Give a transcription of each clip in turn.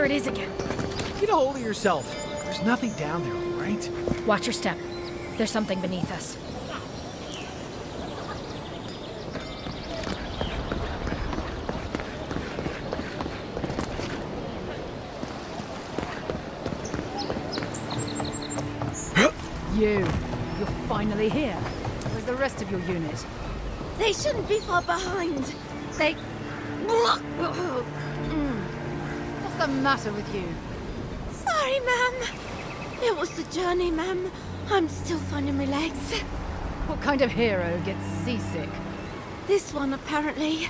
There it is again. Get a hold of yourself. There's nothing down there, all right? Watch your step. There's something beneath us. You're finally here. Where's the rest of your unit? They shouldn't be far behind. They... What's the matter with you? Sorry, ma'am. It was the journey, ma'am. I'm still finding my legs. What kind of hero gets seasick? This one, apparently.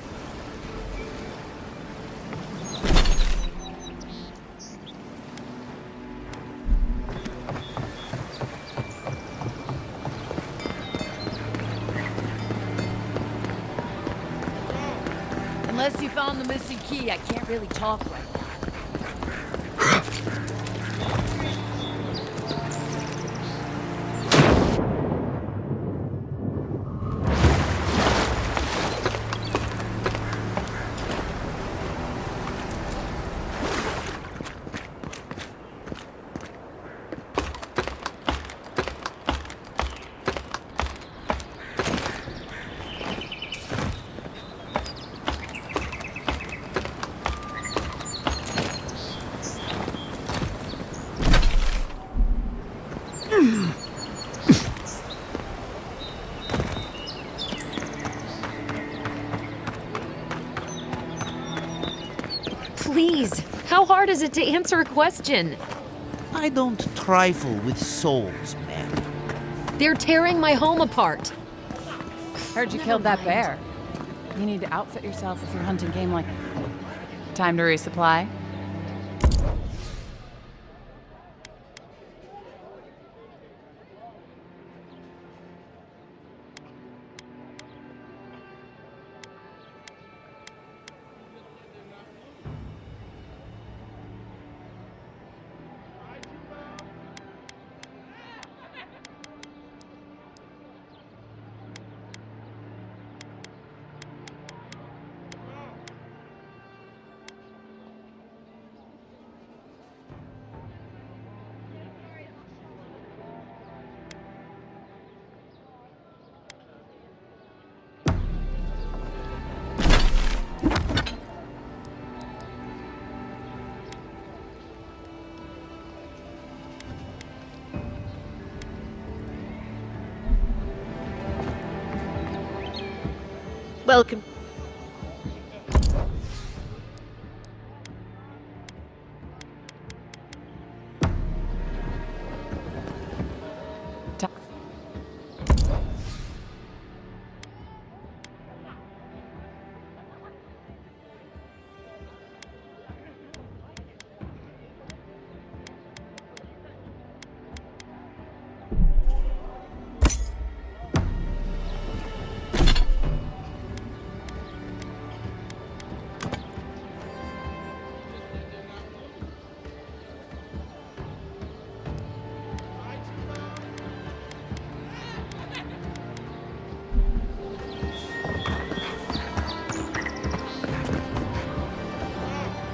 Unless you found the missing key, I can't really talk right now. Please, how hard is it to answer a question? I don't trifle with souls, man. They're tearing my home apart. Heard you killed that bear. You need to outfit yourself if you're hunting game like... Time to resupply? Welcome.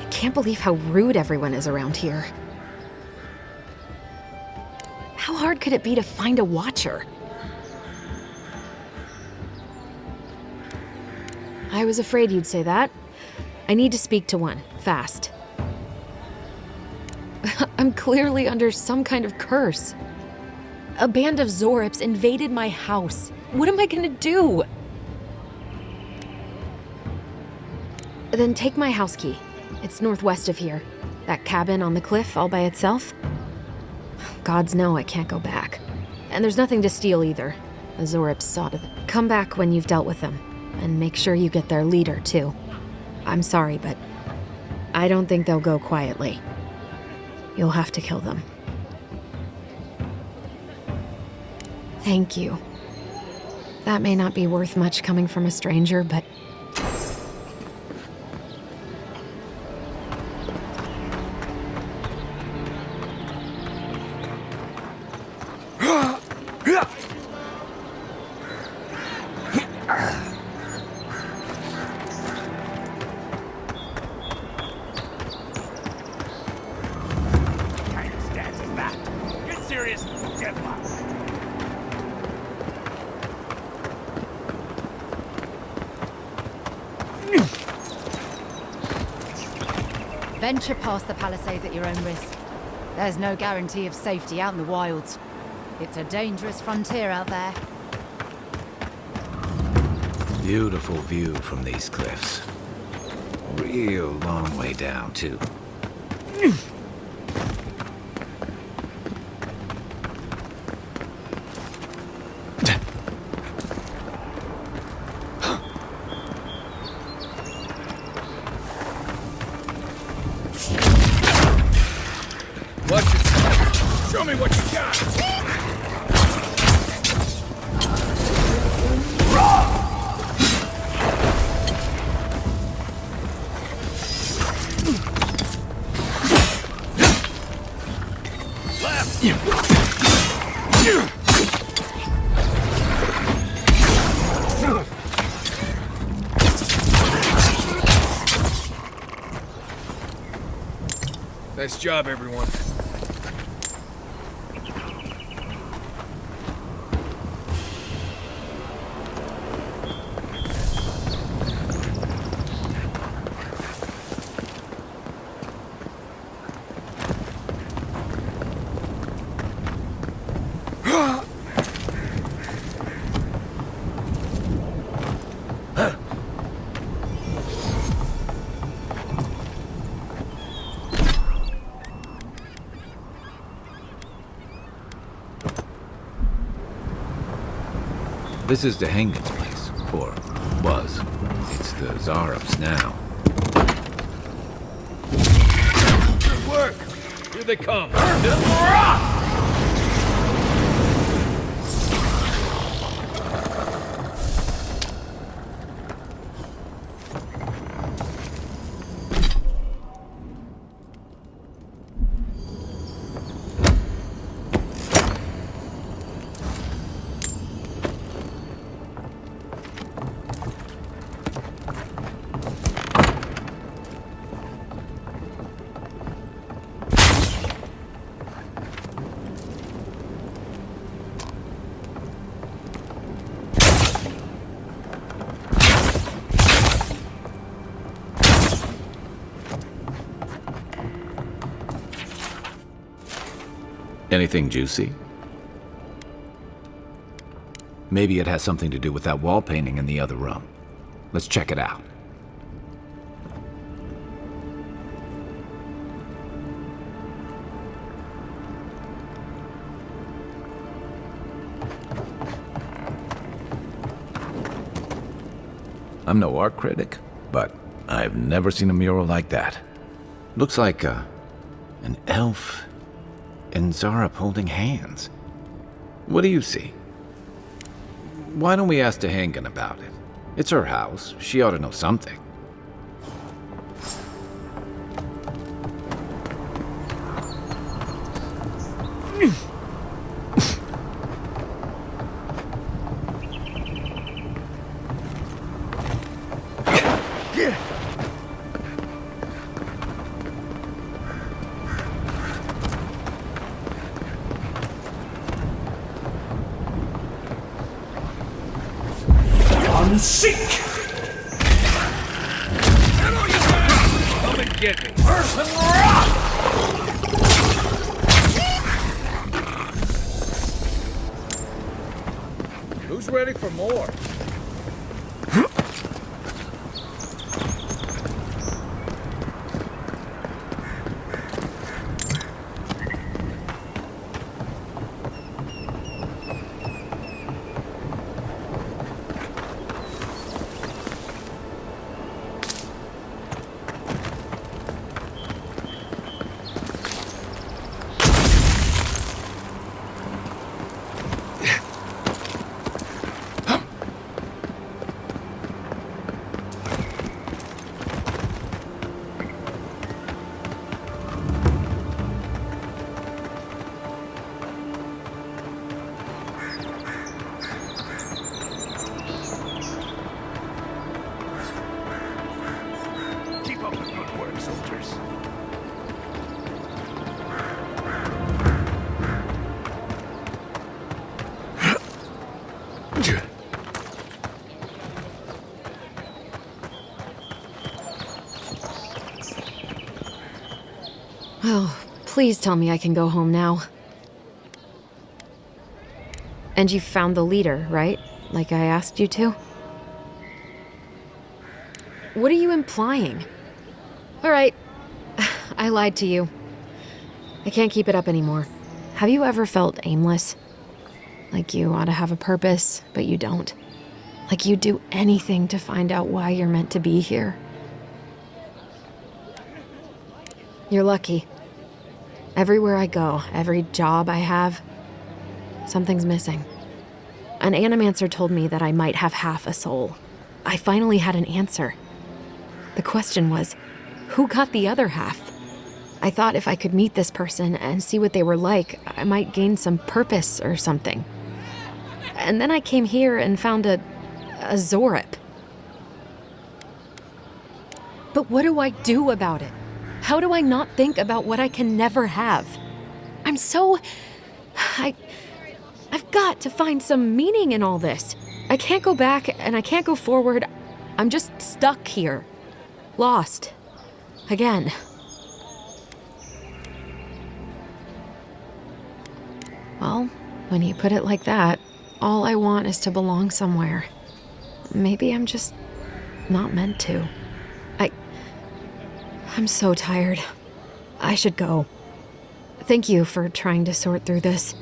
I can't believe how rude everyone is around here. How hard could it be to find a watcher? I was afraid you'd say that. I need to speak to one, fast. I'm clearly under some kind of curse. A band of Zorips invaded my house. What am I gonna do? Then take my house key. It's northwest of here. That cabin on the cliff all by itself. Gods know I can't go back. And there's nothing to steal either. The Zorips saw to them. Come back when you've dealt with them. And make sure you get their leader, too. I'm sorry, but I don't think they'll go quietly. You'll have to kill them. Thank you. That may not be worth much coming from a stranger, but... Venture past the palisades at your own risk. There's no guarantee of safety out in the wilds. It's a dangerous frontier out there. Beautiful view from these cliffs. Real long way down, too. Watch it. Show me what you got. Nice job, everyone. This is the Hengen's place, or was. It's the Zarup's now. Good work. Here they come. Anything juicy? Maybe it has something to do with that wall painting in the other room. Let's check it out. I'm no art critic, but I've never seen a mural like that. Looks like an elf and Zarup holding hands. What do you see? Why don't we ask Hengen about it? It's her house. She ought to know something. Seek! Come and get me. Person rock! Who's ready for more? Oh, please tell me I can go home now. And you found the leader, right? Like I asked you to? What are you implying? All right, I lied to you. I can't keep it up anymore. Have you ever felt aimless? Like you ought to have a purpose, but you don't. Like you'd do anything to find out why you're meant to be here. You're lucky. Everywhere I go, every job I have, something's missing. An animancer told me that I might have half a soul. I finally had an answer. The question was, who got the other half? I thought if I could meet this person and see what they were like, I might gain some purpose or something. And then I came here and found a Zorip. But what do I do about it? How do I not think about what I can never have? I've got to find some meaning in all this. I can't go back and I can't go forward. I'm just stuck here. Lost. Again. Well, when you put it like that, all I want is to belong somewhere. Maybe I'm just not meant to. I'm so tired. I should go. Thank you for trying to sort through this.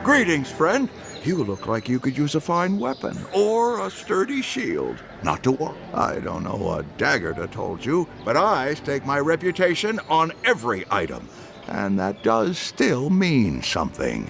Greetings, friend. You look like you could use a fine weapon or a sturdy shield. Not to worry. I don't know what Daggerda told you, but I stake my reputation on every item. And that does still mean something.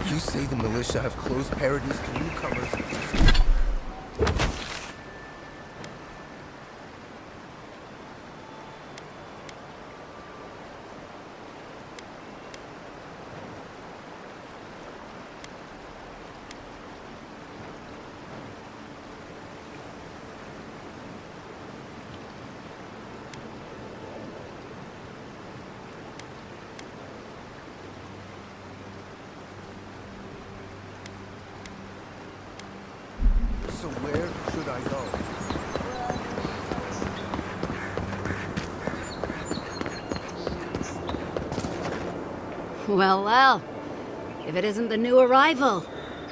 You say the militia have closed Paradise to newcomers. So where should I go? Well, well. If it isn't the new arrival.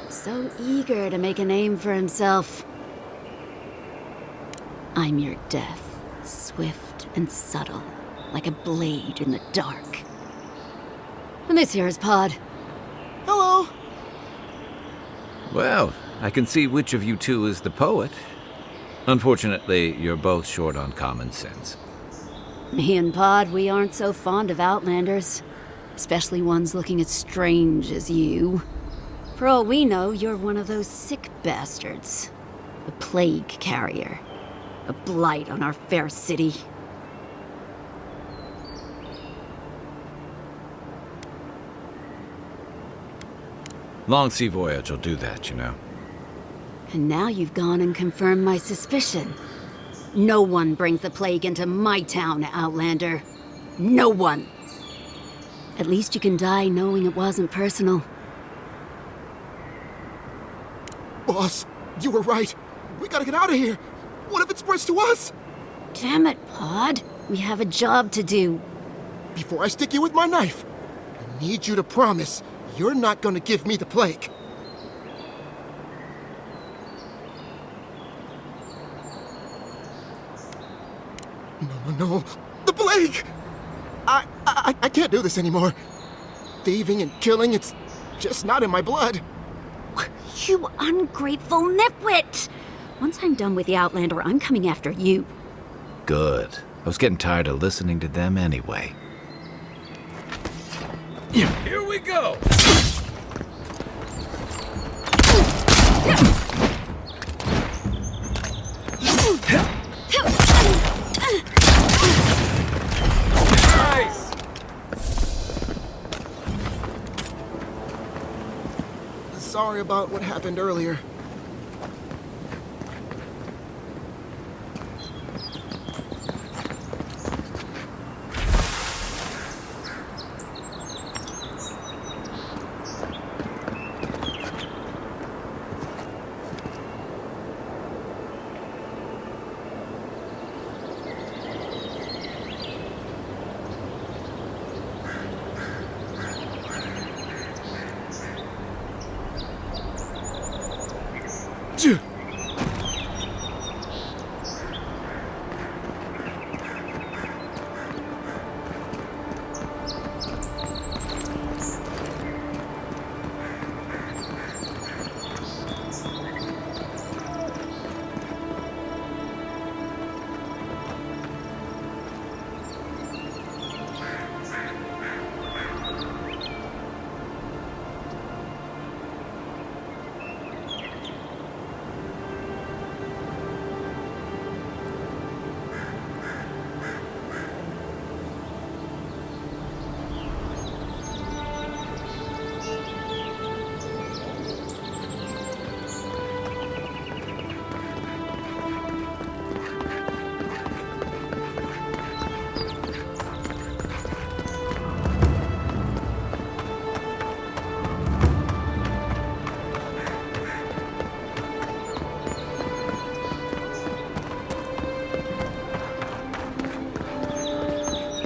So eager to make a name for himself. I'm your death, swift and subtle, like a blade in the dark. And this here is Pod. Hello. Well, I can see which of you two is the poet. Unfortunately, you're both short on common sense. Me and Pod, we aren't so fond of Outlanders. especially ones looking as strange as you. For all we know, you're one of those sick bastards. A plague carrier. A blight on our fair city. Long sea voyage will do that, you know. And now you've gone and confirmed my suspicion. No one brings the plague into my town, Outlander. No one. At least you can die knowing it wasn't personal. Boss, you were right. We gotta get out of here. What if it spreads to us? Damn it, Pod. We have a job to do. Before I stick you with my knife, I need you to promise you're not gonna give me the plague. No. The plague! I can't do this anymore. Thieving and killing, it's just not in my blood. You ungrateful nitwit! Once I'm done with the Outlander, I'm coming after you. Good. I was getting tired of listening to them anyway. Here we go! Nice! Sorry about what happened earlier.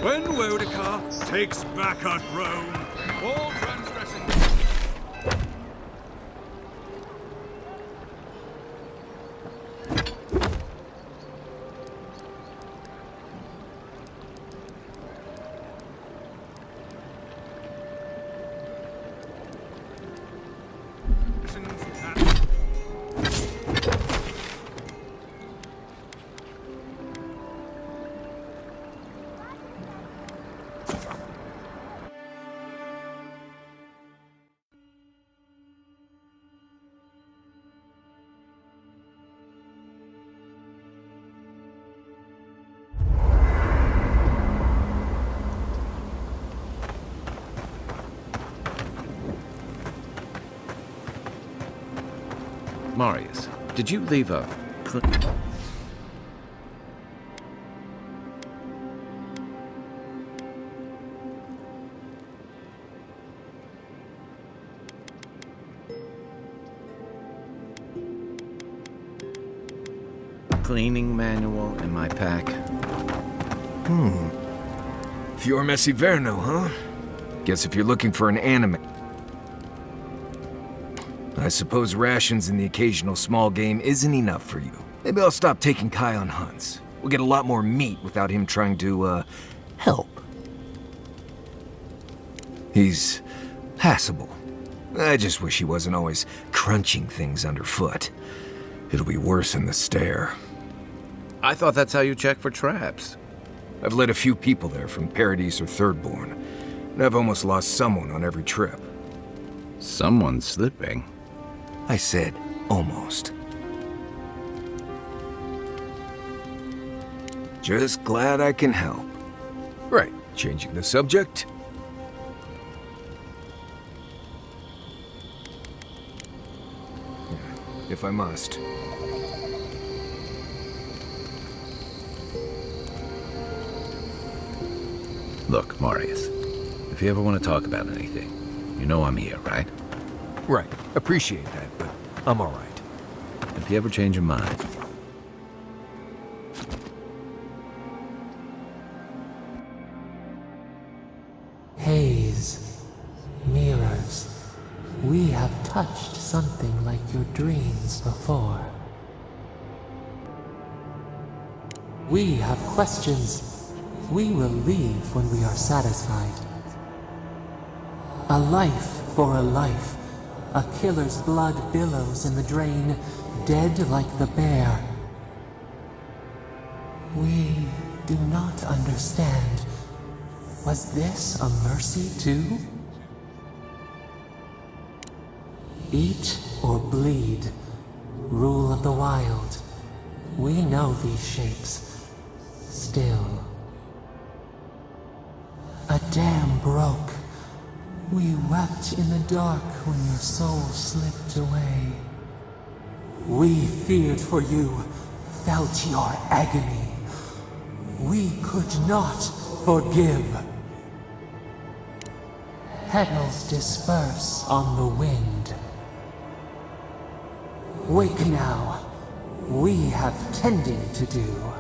When Wodaka takes back our throne, all transgressing... Marius, did you leave a... cleaning manual in my pack? Fior Messi Verno, huh? Guess if you're looking for an anime... I suppose rations and the occasional small game isn't enough for you. Maybe I'll stop taking Kai on hunts. We'll get a lot more meat without him trying to, help. He's passable. I just wish he wasn't always crunching things underfoot. It'll be worse in the stare. I thought that's how you check for traps. I've led a few people there from Paradise or Thirdborn. And I've almost lost someone on every trip. Someone's slipping. I said almost. Just glad I can help. Right, changing the subject. If I must. Look, Marius, if you ever want to talk about anything, you know I'm here, right? Right, appreciate that, but I'm alright. If you ever change your mind, Haze, mirrors, we have touched something like your dreams before. We have questions. We will leave when we are satisfied. A life for a life. A killer's blood billows in the drain, dead like the bear. We do not understand. Was this a mercy too? Eat or bleed. Rule of the wild. We know these shapes. Still. A dam broke. We wept in the dark when your soul slipped away. We feared for you, felt your agony. We could not forgive. Petals disperse on the wind. Wake now. We have tending to do.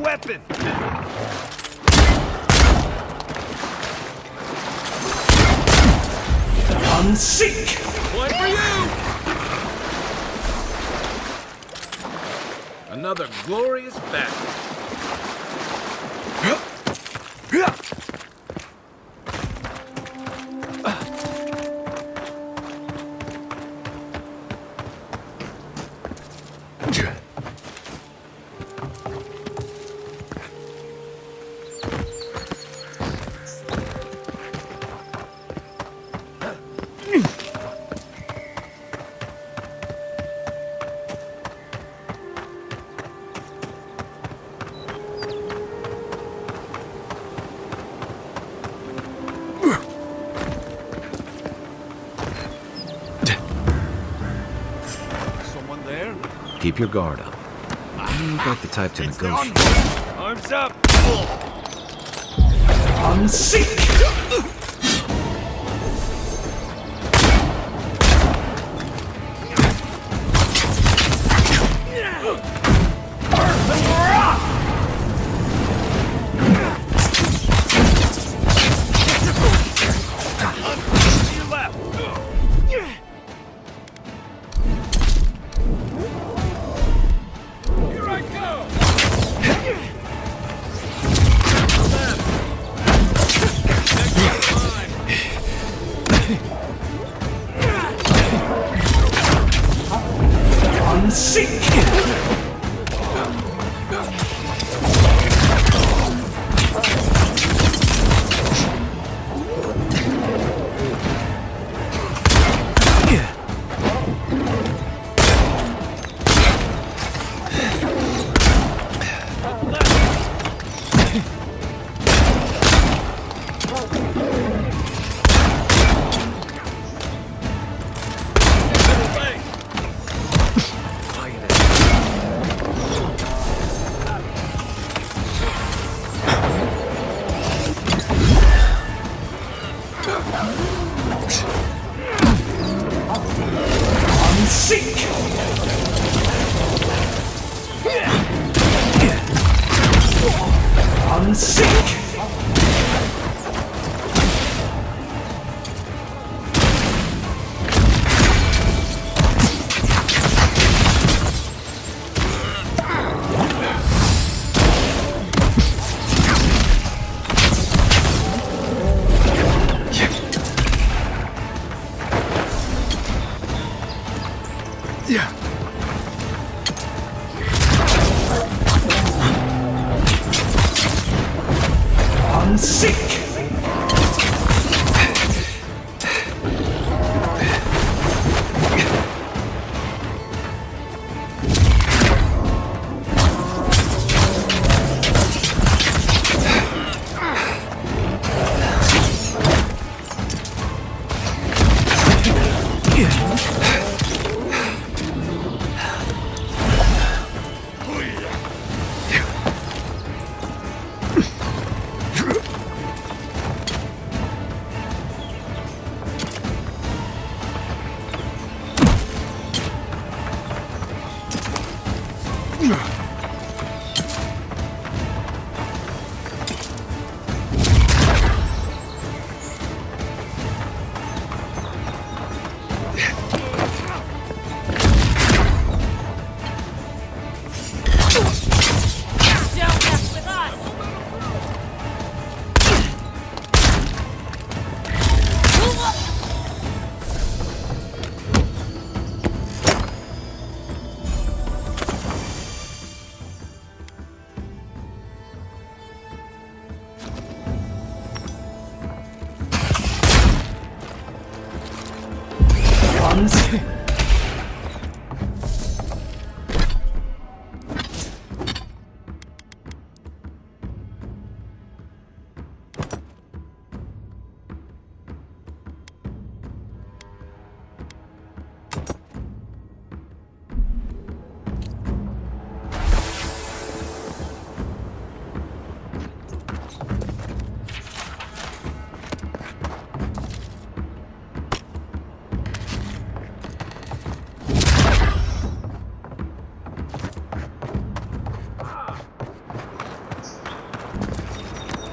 Weapon! Unseek! One for you! another glorious battle. Keep your guard up. You look like the type to negotiate. Arms up! Unseek! I'm sick!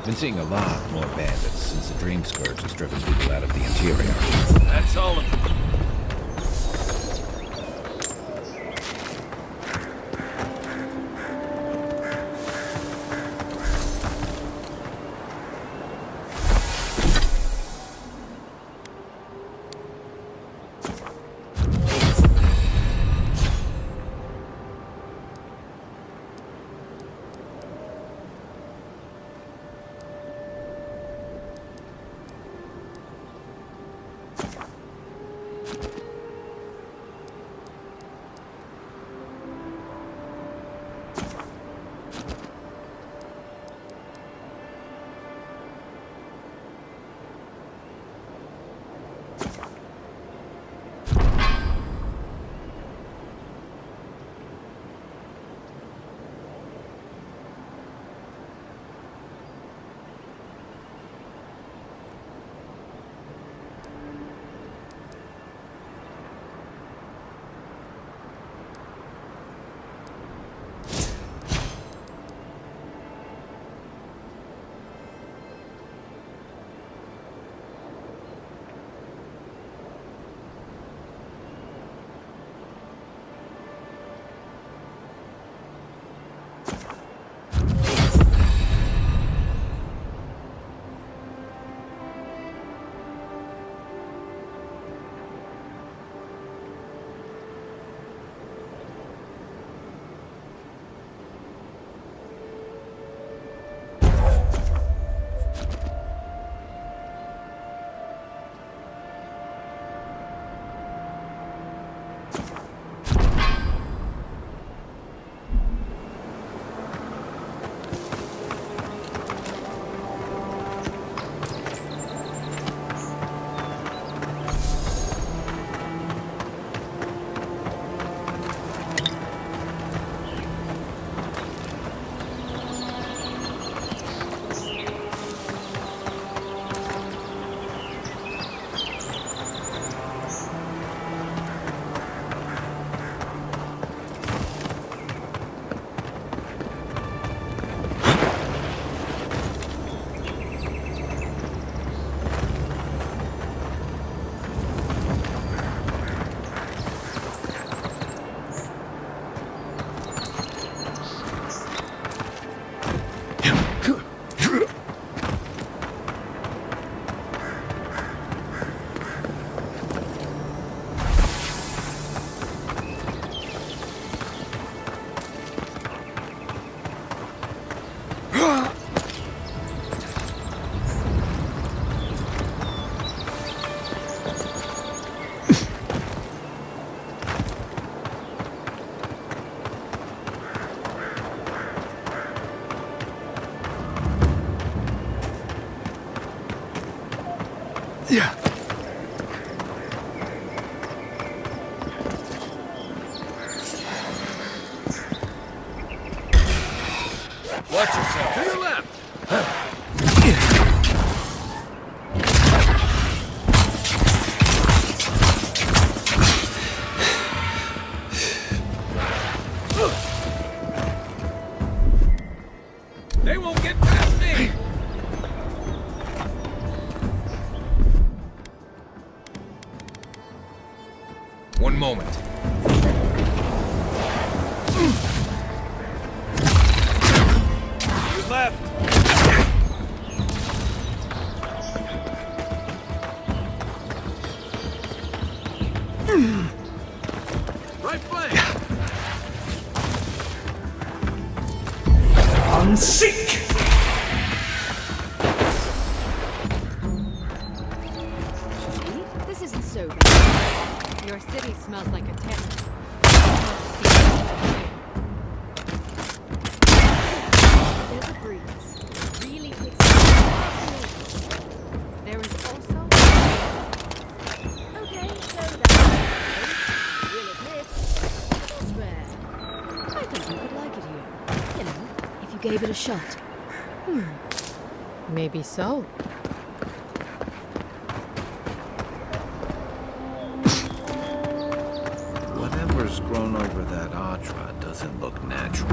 Been seeing a lot more bandits since the Dream Scourge has driven people out of the interior. That's all of them. Watch yourself. To your left. They won't get past me. One moment. Your left. Right flank. Unseek! This isn't so bad. Your city smells like a tent. There's a breeze. It really picks up. There is also... Okay, so that's... We'll admit, it's rare. I think you could like it here. You know, if you gave it a shot. Maybe so. Whatever's grown over that Audra doesn't look natural.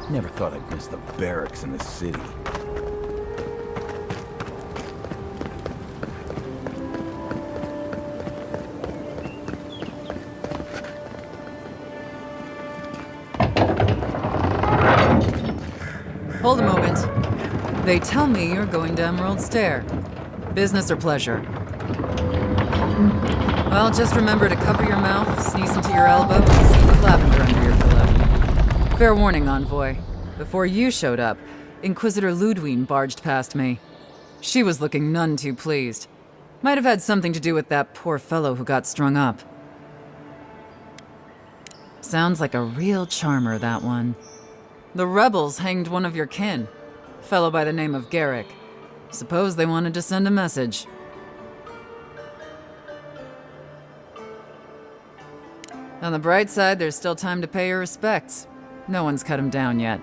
Never thought I'd miss the barracks in the city. Hold a moment. They tell me you're going to Emerald Stair. Business or pleasure? Well, just remember to cover your mouth, sneeze into your elbow, and sleep with lavender under your pillow. Fair warning, Envoy. Before you showed up, Inquisitor Ludwine barged past me. She was looking none too pleased. Might have had something to do with that poor fellow who got strung up. Sounds like a real charmer, that one. The rebels hanged one of your kin, a fellow by the name of Garrick. Suppose they wanted to send a message. On the bright side, there's still time to pay your respects. No one's cut him down yet.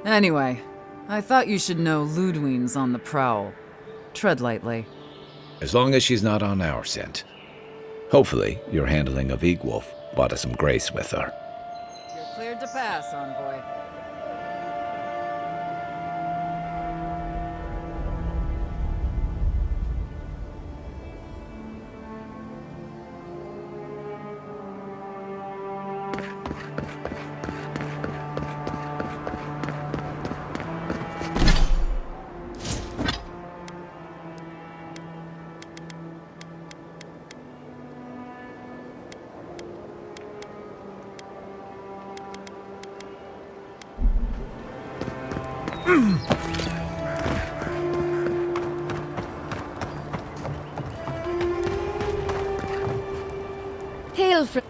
Anyway, I thought you should know Ludwine's on the prowl. Tread lightly. As long as she's not on our scent. Hopefully, your handling of Egwolf brought us some grace with her. You're cleared to pass, Envoy. Hail from...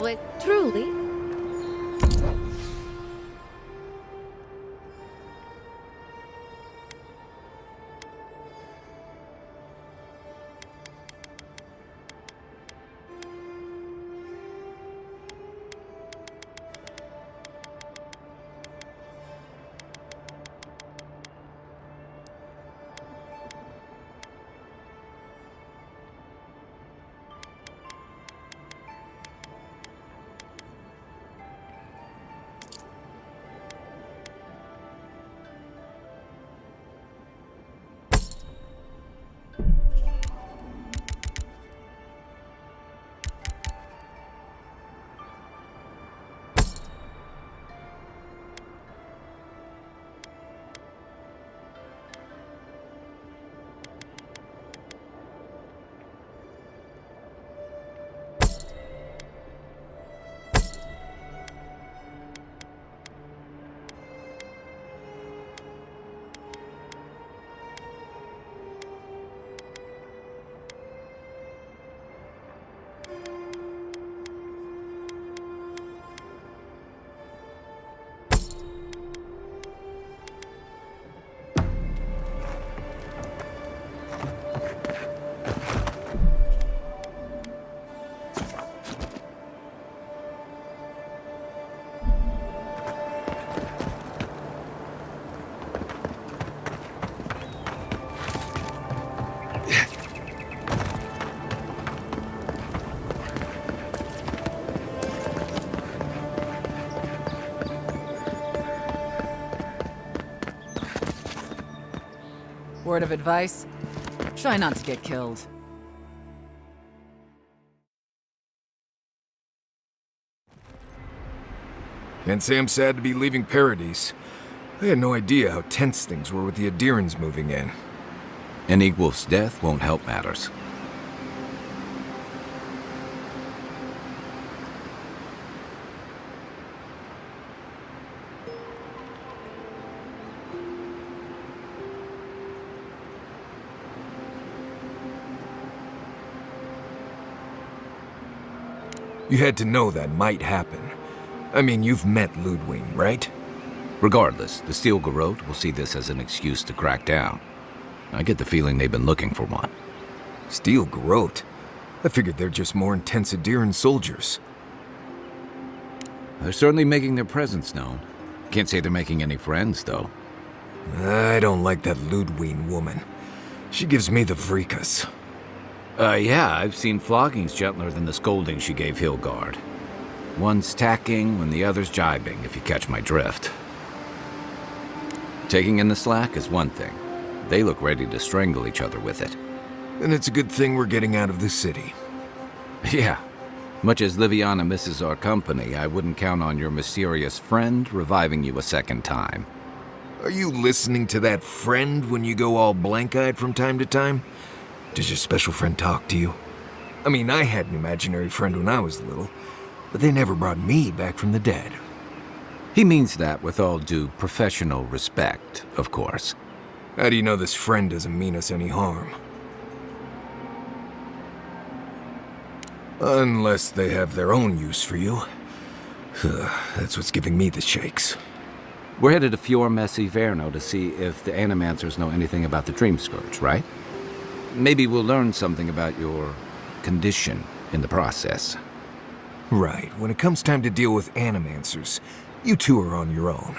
Wait, truly? word of advice? Try not to get killed. Can't say I'm sad to be leaving Paradise. I had no idea how tense things were with the Adirans moving in. Any wolf's death won't help matters. You had to know that might happen. I mean, you've met Ludwig, right? Regardless, the Steel Garrote will see this as an excuse to crack down. I get the feeling they've been looking for one. Steel Garrote? I figured they're just more intense Adiran soldiers. They're certainly making their presence known. Can't say they're making any friends, though. I don't like that Ludwig woman. She gives me the freakus. Yeah, I've seen floggings gentler than the scolding she gave Hilgard. One's tacking when the other's jibing, if you catch my drift. Taking in the slack is one thing. They look ready to strangle each other with it. And it's a good thing we're getting out of the city. Yeah. Much as Liviana misses our company, I wouldn't count on your mysterious friend reviving you a second time. Are you listening to that friend when you go all blank-eyed from time to time? Does your special friend talk to you? I mean, I had an imaginary friend when I was little, but they never brought me back from the dead. He means that with all due professional respect, of course. How do you know this friend doesn't mean us any harm? Unless they have their own use for you. That's what's giving me the shakes. We're headed to Fior Messi Verno to see if the Animancers know anything about the Dream Scourge, right? Maybe we'll learn something about your condition in the process. Right. When it comes time to deal with Animancers, you two are on your own.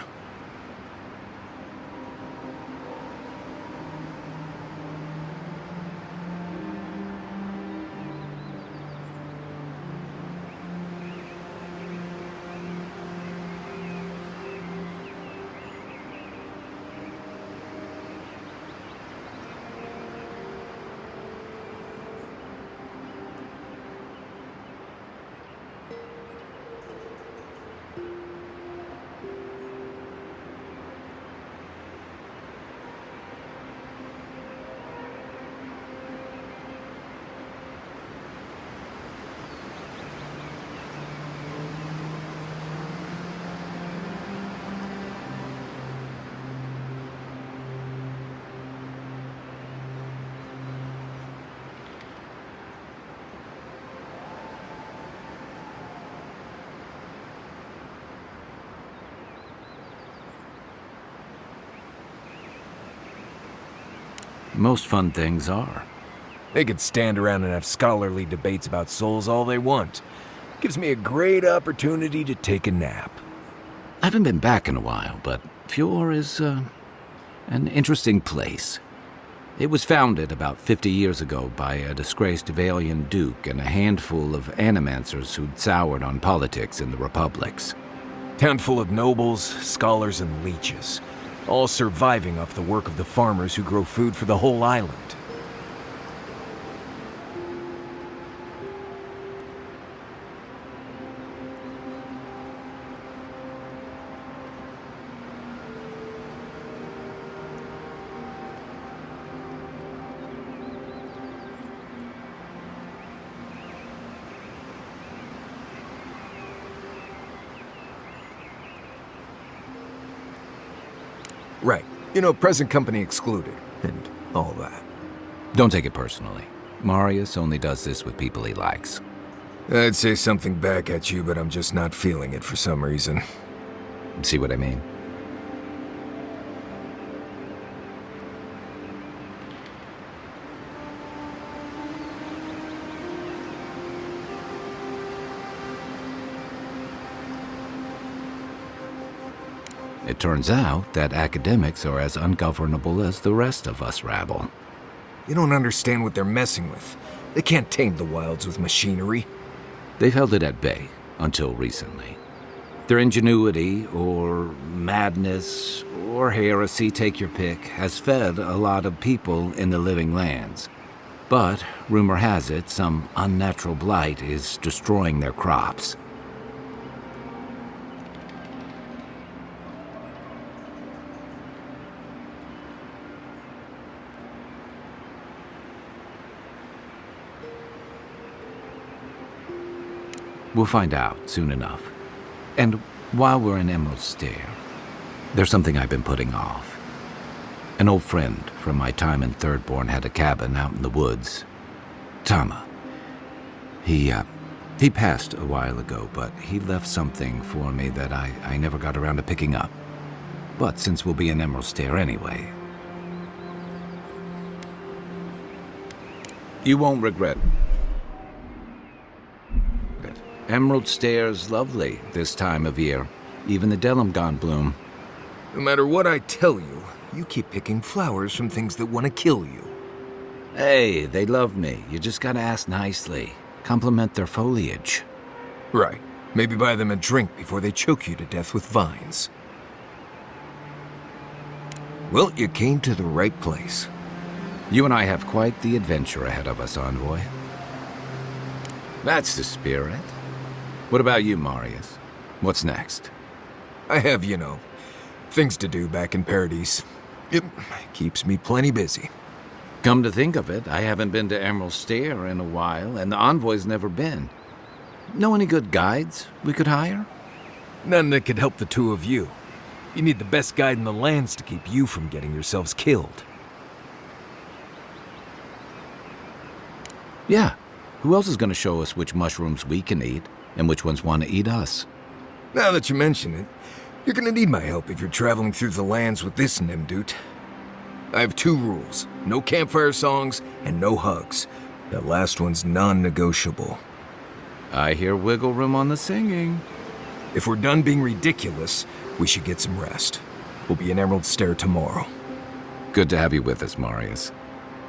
Most fun things are. They could stand around and have scholarly debates about souls all they want. Gives me a great opportunity to take a nap. I haven't been back in a while, but Fior is, an interesting place. It was founded about 50 years ago by a disgraced Valian duke and a handful of Animancers who'd soured on politics in the Republics. Town full of nobles, scholars, and leeches. All surviving off the work of the farmers who grow food for the whole island. Right. You know, present company excluded, and all that. Don't take it personally. Marius only does this with people he likes. I'd say something back at you, but I'm just not feeling it for some reason. See what I mean? It turns out that academics are as ungovernable as the rest of us rabble. You don't understand what they're messing with. They can't tame the wilds with machinery. They've held it at bay, until recently. Their ingenuity, or madness, or or heresy, take your pick, has fed a lot of people in the living lands. But, rumor has it, some unnatural blight is destroying their crops. We'll find out soon enough. And while we're in Emerald Stair, there's something I've been putting off. An old friend from my time in Thirdborn had a cabin out in the woods. Tama. He passed a while ago, but he left something for me that I never got around to picking up. But since we'll be in Emerald Stair anyway, you won't regret it. Emerald Stair's lovely this time of year. Even the Delimgon bloom. No matter what I tell you, you keep picking flowers from things that want to kill you. Hey, they love me. You just gotta ask nicely. Compliment their foliage. Right. Maybe buy them a drink before they choke you to death with vines. Well, you came to the right place. You and I have quite the adventure ahead of us, Envoy. That's the spirit. What about you, Marius? What's next? I have, things to do back in Paradise. It keeps me plenty busy. Come to think of it, I haven't been to Emerald Stair in a while, and the Envoy's never been. Know any good guides we could hire? None that could help the two of you. You need the best guide in the lands to keep you from getting yourselves killed. Yeah. Who else is going to show us which mushrooms we can eat, and which ones want to eat us? Now that you mention it, you're gonna need my help if you're traveling through the lands with this Nimdut. I have 2 rules. No campfire songs, and no hugs. That last one's non-negotiable. I hear wiggle room on the singing. If we're done being ridiculous, we should get some rest. We'll be in Emerald Stair tomorrow. Good to have you with us, Marius.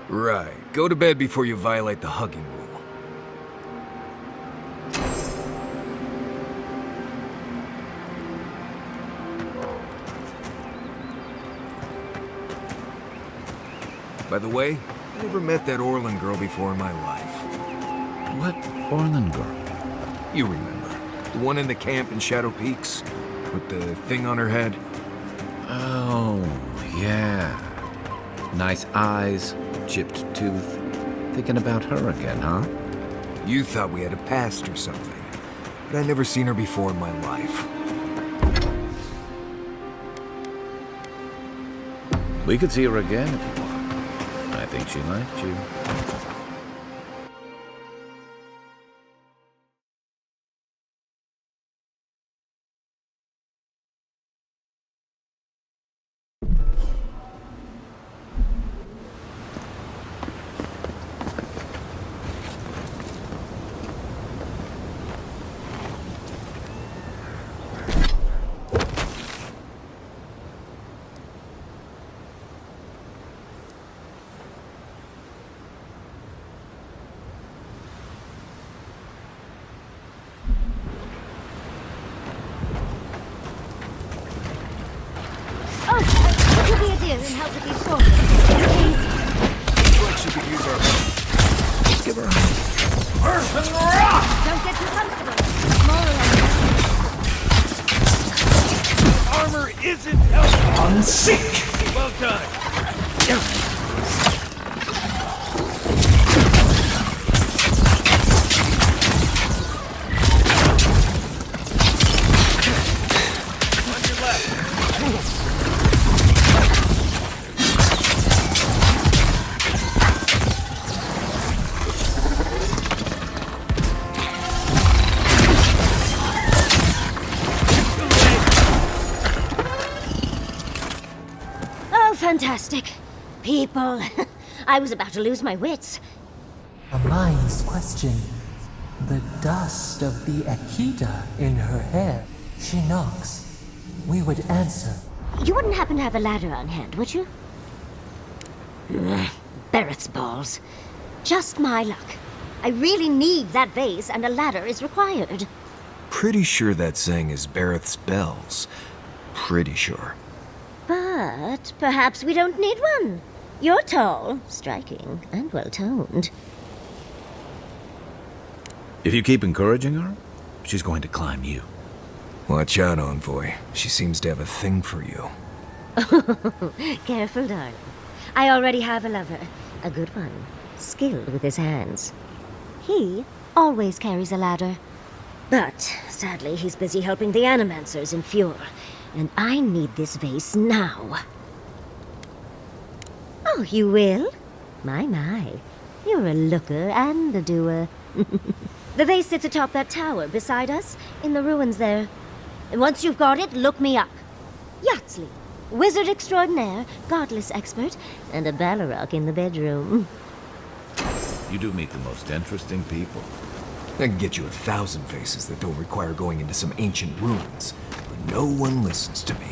Right. Go to bed before you violate the hugging rule. By the way, I never met that Orlin girl before in my life. What Orlin girl? You remember. The one in the camp in Shadow Peaks? With the thing on her head? Oh, yeah. Nice eyes, chipped tooth. Thinking about her again, huh? You thought we had a past or something. But I never seen her before in my life. We could see her again if you want. I think she liked you. And help with these forces, please. Looks like she could use our help. Let's give her a hand. Earth and rock! Don't get too comfortable. More Armor isn't helping. Unsick! Well done. On your left. fantastic. People. I was about to lose my wits. A mind's question. The dust of the Akita in her hair. She knocks. We would answer. You wouldn't happen to have a ladder on hand, would you? Barrett's balls. Just my luck. I really need that vase, and a ladder is required. Pretty sure that saying is Barrett's bells. Pretty sure. But But perhaps we don't need one. You're tall, striking, and well-toned. If you keep encouraging her, she's going to climb you. Watch out, Envoy. She seems to have a thing for you. Careful, darling. I already have a lover. A good one. Skilled with his hands. He always carries a ladder. But, sadly, he's busy helping the Animancers in Fjord. And I need this vase now. Oh, you will? My. You're a looker and a doer. The vase sits atop that tower beside us, in the ruins there. And once you've got it, look me up. Yatsley, wizard extraordinaire, godless expert, and a Balrog in the bedroom. You do meet the most interesting people. I can get you 1,000 faces that don't require going into some ancient ruins, but no one listens to me.